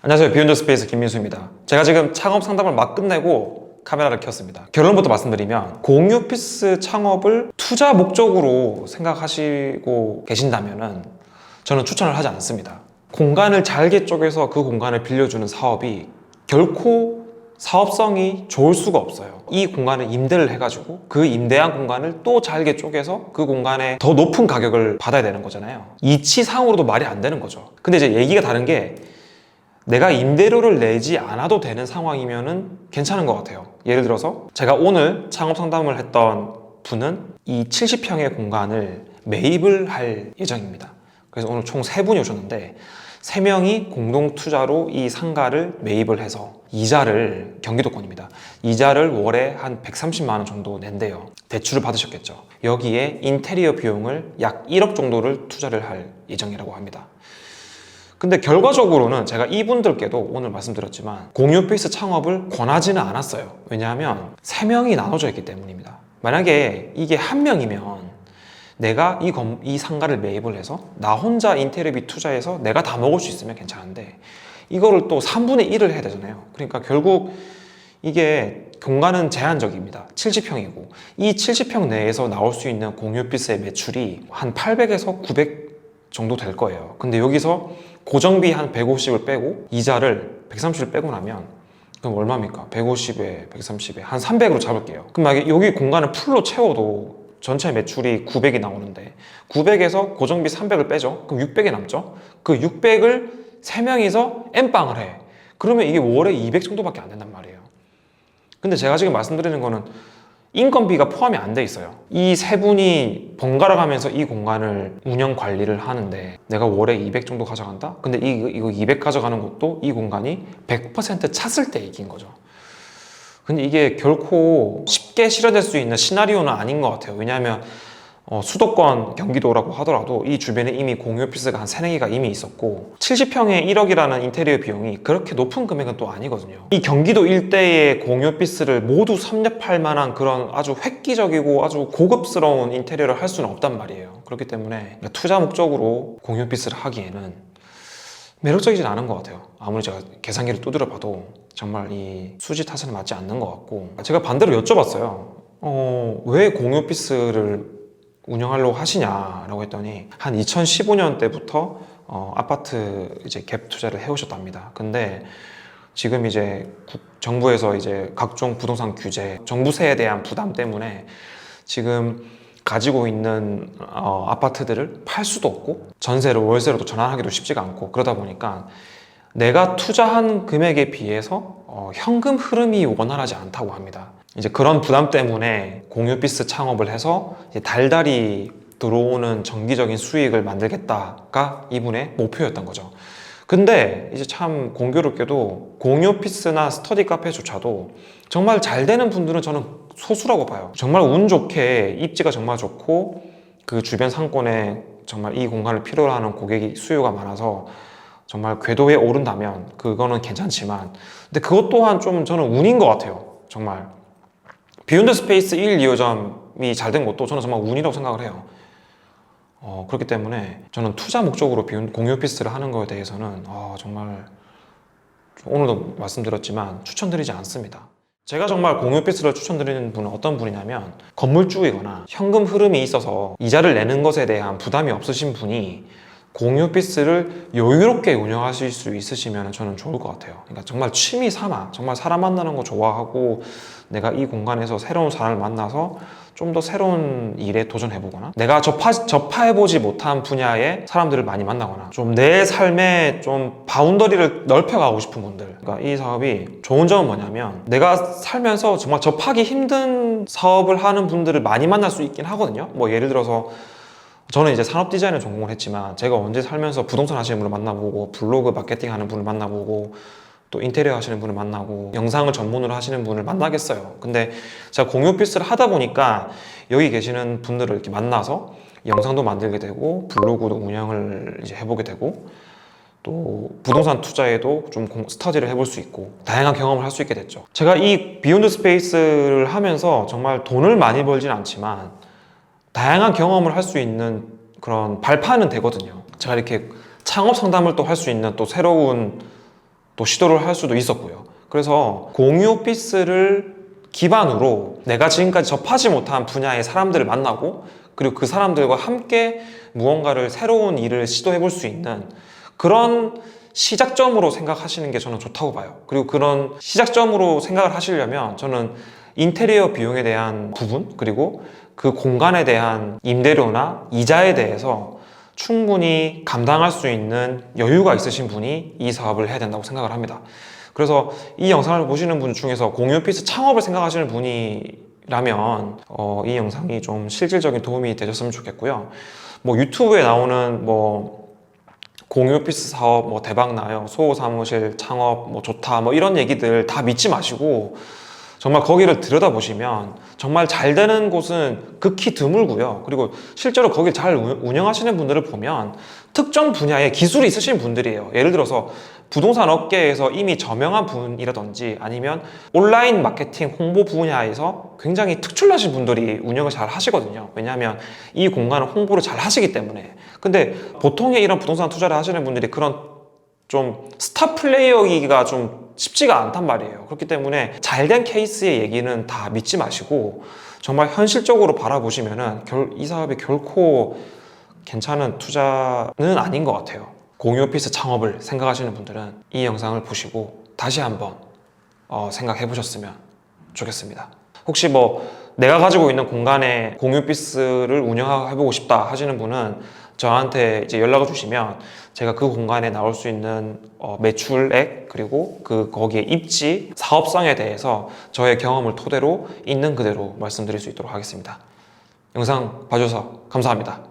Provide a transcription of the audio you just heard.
안녕하세요. 비욘드 스페이스 김민수입니다. 제가 지금 창업 상담을 막 끝내고 카메라를 켰습니다. 결론부터 말씀드리면 공유 오피스 창업을 투자 목적으로 생각하시고 계신다면 저는 추천을 하지 않습니다. 공간을 잘게 쪼개서 그 공간을 빌려주는 사업이 결코 사업성이 좋을 수가 없어요. 이 공간을 임대를 해가지고 그 임대한 공간을 또 잘게 쪼개서 그 공간에 더 높은 가격을 받아야 되는 거잖아요. 이치상으로도 말이 안 되는 거죠. 근데 이제 얘기가 다른 게 내가 임대료를 내지 않아도 되는 상황이면은 괜찮은 것 같아요. 예를 들어서 제가 오늘 창업 상담을 했던 분은 이 70평의 공간을 매입을 할 예정입니다. 그래서 오늘 총 3분이 오셨는데 3명이 공동 투자로 이 상가를 매입을 해서 이자를, 경기도권입니다. 이자를 월에 한 130만 원 정도 낸대요. 대출을 받으셨겠죠. 여기에 인테리어 비용을 약 1억 정도를 투자를 할 예정이라고 합니다. 근데 결과적으로는 제가 이분들께도 오늘 말씀드렸지만 공유 오피스 창업을 권하지는 않았어요. 왜냐하면 3명이 나눠져 있기 때문입니다. 만약에 이게 1명이면 내가 이 상가를 매입을 해서 나 혼자 인테리어비 투자해서 내가 다 먹을 수 있으면 괜찮은데 이거를 또 3분의 1을 해야 되잖아요. 그러니까 결국 이게 공간은 제한적입니다. 70평이고 이 70평 내에서 나올 수 있는 공유 오피스의 매출이 한 800에서 900 정도 될 거예요. 근데 여기서 고정비 한 150을 빼고 이자를 130을 빼고 나면 그럼 얼마입니까? 150에 130에 한 300으로 잡을게요. 그럼 만약에 여기 공간을 풀로 채워도 전체 매출이 900이 나오는데 900에서 고정비 300을 빼죠. 그럼 600이 남죠. 그 600을 3명이서 N방을 해. 그러면 이게 월에 200 정도밖에 안 된단 말이에요. 근데 제가 지금 말씀드리는 거는 인건비가 포함이 안 돼 있어요. 이 3분이 번갈아 가면서 이 공간을 운영 관리를 하는데 내가 월에 200 정도 가져간다? 근데 이거 200 가져가는 것도 이 공간이 100% 찼을 때 얘기인 거죠. 근데 이게 결코 쉽게 실현될 수 있는 시나리오는 아닌 것 같아요. 왜냐하면 수도권 경기도라고 하더라도 이 주변에 이미 공유 오피스가 한 3-4개가 이미 있었고 70평에 1억이라는 인테리어 비용이 그렇게 높은 금액은 또 아니거든요. 이 경기도 일대의 공유 오피스를 모두 섭렵할 만한 그런 아주 획기적이고 아주 고급스러운 인테리어를 할 수는 없단 말이에요. 그렇기 때문에 투자 목적으로 공유 오피스를 하기에는 매력적이진 않은 것 같아요. 아무리 제가 계산기를 두드려 봐도 정말 이 수지 타산에 맞지 않는 것 같고 제가 반대로 여쭤봤어요. 왜 공유 오피스를 운영하려고 하시냐라고 했더니 한 2015년 때부터 아파트 이제 갭 투자를 해오셨답니다. 근데 지금 이제 정부에서 이제 각종 부동산 규제, 정부세에 대한 부담 때문에 지금 가지고 있는 아파트들을 팔 수도 없고 전세로 월세로도 전환하기도 쉽지가 않고 그러다 보니까 내가 투자한 금액에 비해서 현금 흐름이 원활하지 않다고 합니다. 이제 그런 부담 때문에 공유 오피스 창업을 해서 이제 달달이 들어오는 정기적인 수익을 만들겠다가 이분의 목표였던 거죠. 근데 이제 참 공교롭게도 공유 오피스나 스터디 카페조차도 정말 잘 되는 분들은 저는 소수라고 봐요. 정말 운 좋게 입지가 정말 좋고 그 주변 상권에 정말 이 공간을 필요로 하는 고객이 수요가 많아서 정말 궤도에 오른다면 그거는 괜찮지만 근데 그것 또한 좀 저는 운인 것 같아요. 정말 비욘드 스페이스 1, 2호점이 잘 된 것도 저는 정말 운이라고 생각을 해요. 그렇기 때문에 저는 투자 목적으로 공유 오피스를 하는 거에 대해서는 정말 오늘도 말씀드렸지만 추천드리지 않습니다. 제가 정말 공유 오피스를 추천드리는 분은 어떤 분이냐면 건물주이거나 현금 흐름이 있어서 이자를 내는 것에 대한 부담이 없으신 분이 공유 오피스를 여유롭게 운영하실 수 있으시면 저는 좋을 것 같아요. 그러니까 정말 취미 삼아 정말 사람 만나는 거 좋아하고 내가 이 공간에서 새로운 사람을 만나서 좀 더 새로운 일에 도전해보거나 내가 접해보지 못한 분야의 사람들을 많이 만나거나 좀 내 삶에 좀 바운더리를 넓혀가고 싶은 분들, 그러니까 이 사업이 좋은 점은 뭐냐면 내가 살면서 정말 접하기 힘든 사업을 하는 분들을 많이 만날 수 있긴 하거든요. 뭐 예를 들어서 저는 이제 산업 디자인을 전공을 했지만 제가 언제 살면서 부동산 하시는 분을 만나보고 블로그 마케팅 하는 분을 만나보고 또 인테리어 하시는 분을 만나고 영상을 전문으로 하시는 분을 만나겠어요. 근데 제가 공유 오피스를 하다 보니까 여기 계시는 분들을 이렇게 만나서 영상도 만들게 되고 블로그도 운영을 이제 해보게 되고 또 부동산 투자에도 좀 스터디를 해볼 수 있고 다양한 경험을 할 수 있게 됐죠. 제가 이 비욘드 스페이스를 하면서 정말 돈을 많이 벌진 않지만 다양한 경험을 할 수 있는 그런 발판은 되거든요. 제가 이렇게 창업 상담을 또 할 수 있는 또 새로운 또 시도를 할 수도 있었고요. 그래서 공유 오피스를 기반으로 내가 지금까지 접하지 못한 분야의 사람들을 만나고 그리고 그 사람들과 함께 무언가를 새로운 일을 시도해 볼 수 있는 그런 시작점으로 생각하시는 게 저는 좋다고 봐요. 그리고 그런 시작점으로 생각을 하시려면 저는 인테리어 비용에 대한 부분 그리고 그 공간에 대한 임대료나 이자에 대해서 충분히 감당할 수 있는 여유가 있으신 분이 이 사업을 해야 된다고 생각을 합니다. 그래서 이 영상을 보시는 분 중에서 공유 오피스 창업을 생각하시는 분이라면 이 영상이 좀 실질적인 도움이 되셨으면 좋겠고요. 뭐 유튜브에 나오는 뭐 공유 오피스 사업 뭐 대박 나요, 소호 사무실 창업 뭐 좋다 뭐 이런 얘기들 다 믿지 마시고 정말 거기를 들여다보시면 정말 잘 되는 곳은 극히 드물고요. 그리고 실제로 거기를 잘 운영하시는 분들을 보면 특정 분야에 기술이 있으신 분들이에요. 예를 들어서 부동산 업계에서 이미 저명한 분이라든지 아니면 온라인 마케팅 홍보 분야에서 굉장히 특출나신 분들이 운영을 잘 하시거든요. 왜냐하면 이 공간을 홍보를 잘 하시기 때문에. 근데 보통의 이런 부동산 투자를 하시는 분들이 그런 좀 스타 플레이어이기가 좀 쉽지가 않단 말이에요. 그렇기 때문에 잘된 케이스의 얘기는 다 믿지 마시고 정말 현실적으로 바라보시면은 이 사업이 결코 괜찮은 투자는 아닌 것 같아요. 공유 오피스 창업을 생각하시는 분들은 이 영상을 보시고 다시 한번 생각해 보셨으면 좋겠습니다. 혹시 뭐 내가 가지고 있는 공간에 공유 오피스를 운영해보고 싶다 하시는 분은 저한테 이제 연락을 주시면 제가 그 공간에 나올 수 있는 매출액 그리고 거기에 입지, 사업성에 대해서 저의 경험을 토대로 있는 그대로 말씀드릴 수 있도록 하겠습니다. 영상 봐주셔서 감사합니다.